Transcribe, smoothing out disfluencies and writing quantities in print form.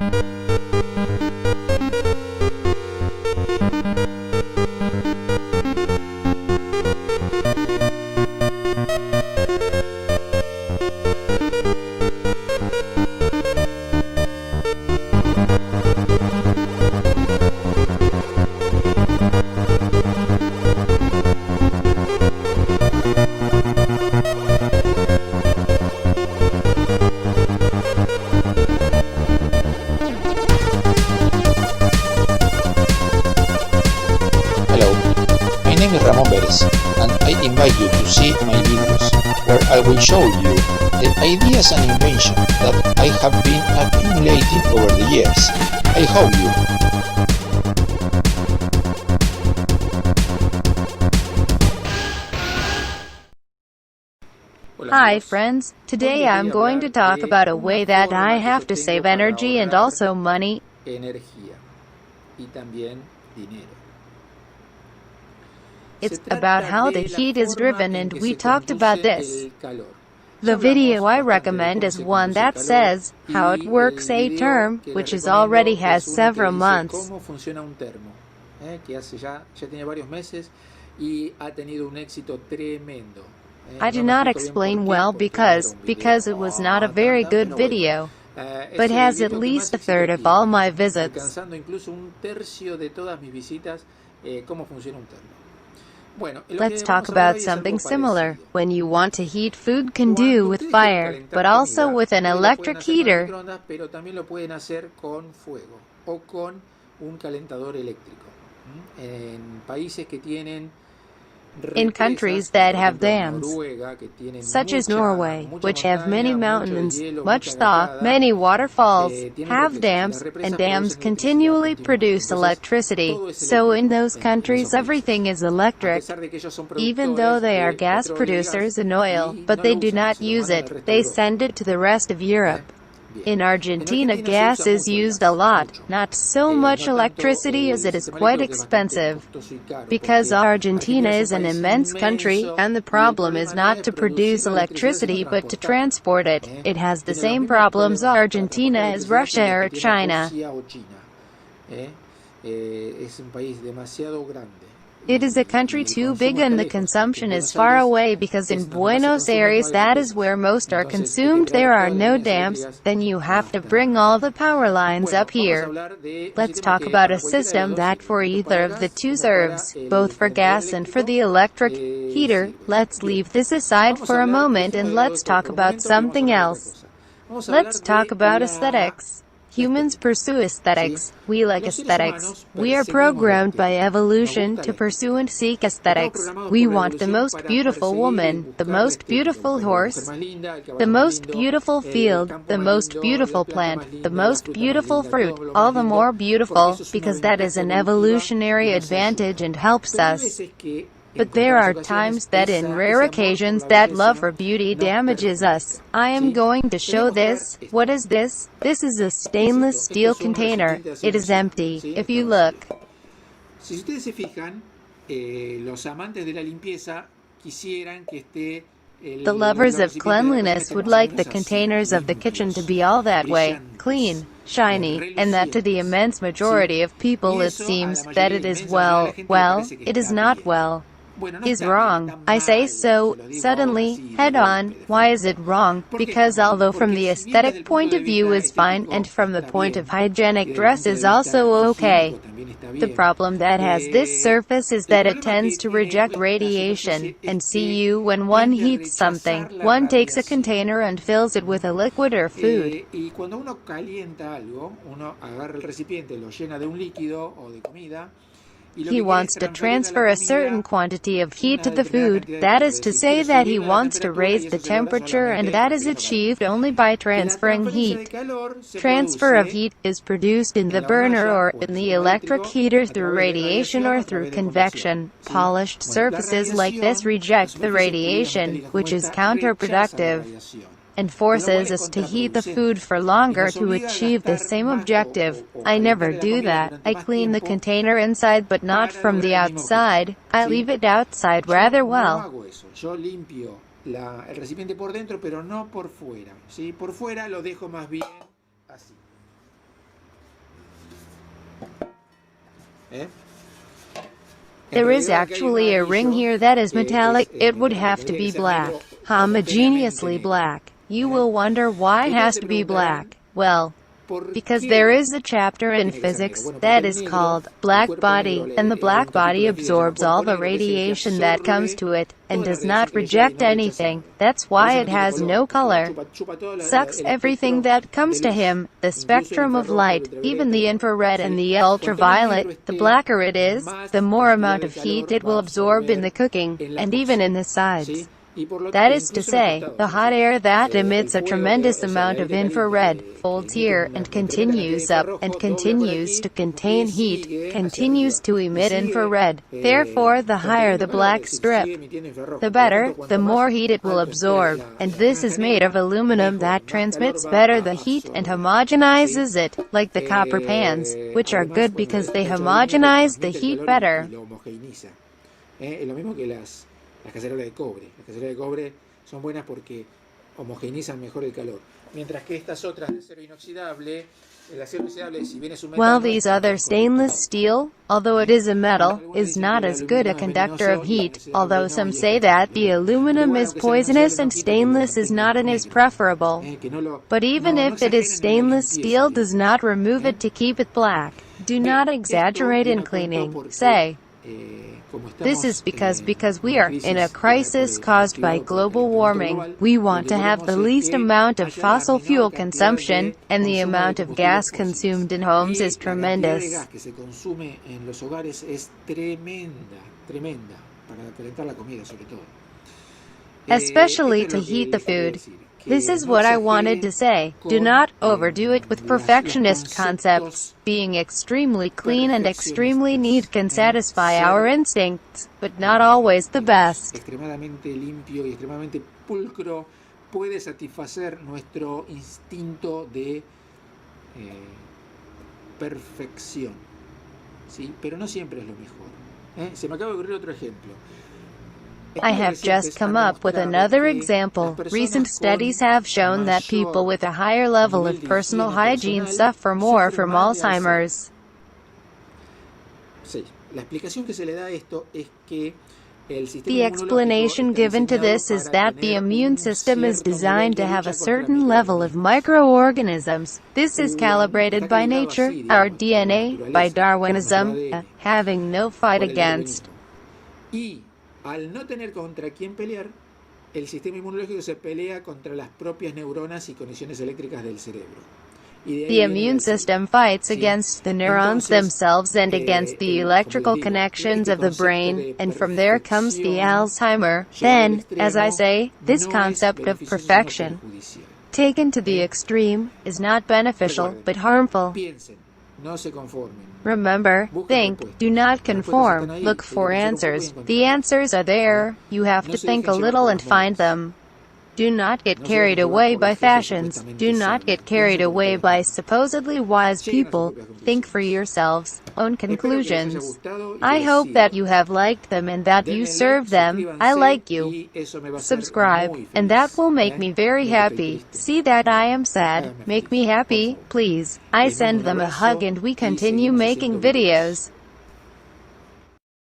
My name is Ramon and I invite you to see my videos where I will show you the ideas and inventions that I have been accumulating over the years. I hope you. Hi friends, today I'm going to talk about a way that I have to save energy and also money. It's about how the heat is driven, and we talked about this. The video I recommend is one that says how it works, a term which is already has several months. I do not explain well because it was not a very good video, but has at least a third of all my visits. Let's talk about something similar. When you want to heat food, can do with fire, but also with an electric heater. In countries that have dams, such as Norway, which have many mountains, much thaw, many waterfalls, have dams, and dams continually produce electricity. So in those countries everything is electric. Even though they are gas producers in oil, but they do not use it, they send it to the rest of Europe. In Argentina gas is used a lot, not so much electricity as it is quite expensive. Because Argentina is an immense country, and the problem is not to produce electricity but to transport it. It has the same problems Argentina as Russia or China. It is a country too big and the consumption is far away, because in Buenos Aires, that is where most are consumed, there are no dams, then you have to bring all the power lines up here. Let's talk about a system that for either of the two serves, both for gas and for the electric heater. Let's leave this aside for a moment and let's talk about something else. Let's talk about aesthetics. Humans pursue aesthetics. We like aesthetics. We are programmed by evolution to pursue and seek aesthetics. We want the most beautiful woman, the most beautiful horse, the most beautiful field, the most beautiful plant, the most beautiful fruit, all the more beautiful, because that is an evolutionary advantage and helps us. But there are times that in rare occasions that love for beauty damages us. I am going to show this. What is this? This is a stainless steel container. It is empty. If you look, the lovers of cleanliness would like the containers of the kitchen to be all that way, clean, shiny, and that to the immense majority of people it seems that it is well, it is not well. Is wrong. I say so, suddenly, head on. Why is it wrong? Because although from the aesthetic point of view is fine, and from the point of hygienic dress is also okay. The problem that has this surface is that it tends to reject radiation, and see you when one heats something, one takes a container and fills it with a liquid or food. He wants to transfer a certain quantity of heat to the food, that is to say that he wants to raise the temperature, and that is achieved only by transferring heat. Transfer of heat is produced in the burner or in the electric heater through radiation or through convection. Polished surfaces like this reject the radiation, which is counterproductive, and forces us to heat the food for longer to achieve the same objective. I never do that. I clean the container inside but not from the outside. I leave it outside rather well. There is actually a ring here that is metallic. It would have to be black. Homogeneously black. You will wonder why it has to be black. Well, because there is a chapter in physics that is called black body, and the black body absorbs all the radiation that comes to it, and does not reject anything. That's why it has no color. Sucks everything that comes to him, the spectrum of light, even the infrared and the ultraviolet. The blacker it is, the more amount of heat it will absorb in the cooking, and even in the sides. That is to say, the hot air that emits a tremendous amount of infrared, folds here, and continues up, and continues to contain heat, continues to emit infrared. Therefore, the higher the black strip, the better, the more heat it will absorb, and this is made of aluminum that transmits better the heat and homogenizes it, like the copper pans, which are good because they homogenize the heat better. Las cacerolas de cobre. Las cacerolas de cobre son buenas porque homogeneizan mejor el calor. Mientras que estas otras de acero inoxidable, el acero inoxidable, si bien es un metal, while these other stainless steel, although it is a metal, is not as good a conductor of heat, although some say that the aluminum is poisonous and stainless is not and is preferable. But even if it is stainless steel does not remove it to keep it black. Do not exaggerate in cleaning. Say, this is because we are in a crisis caused by global warming. We want to have the least amount of fossil fuel consumption, and the amount of gas consumed in homes is tremendous. Especially to heat the food. This is what I wanted to say. Do not overdo it with perfectionist concepts. Being extremely clean and extremely neat can satisfy our instincts, but not always the best. Extremadamente limpio y extremadamente pulcro puede satisfacer nuestro instinto de perfección, ¿sí? Pero no siempre es lo mejor. Se me acaba de ocurrir otro ejemplo. I have just come up with another example. Recent studies have shown that people with a higher level of personal hygiene suffer more from Alzheimer's. The explanation given to this is that the immune system is designed to have a certain level of microorganisms. This is calibrated by nature, our DNA, by Darwinism, having no fight against. Al no tener contra quién pelear, el sistema inmunológico se pelea contra las propias neuronas y conexiones eléctricas del cerebro. The immune system fights against the neurons themselves and against the electrical connections of the brain, and from there comes the Alzheimer. Then, as I say, this concept of perfection, taken to the extreme, is not beneficial, but harmful. Remember, think, do not conform, look for answers. The answers are there, you have to think a little and find them. Do not get carried away by fashions. Do not get carried away by supposedly wise people. Think for yourselves, own conclusions. I hope that you have liked them and that you serve them. I like you. Subscribe, and that will make me very happy. See that I am sad, make me happy, please. I send them a hug and we continue making videos.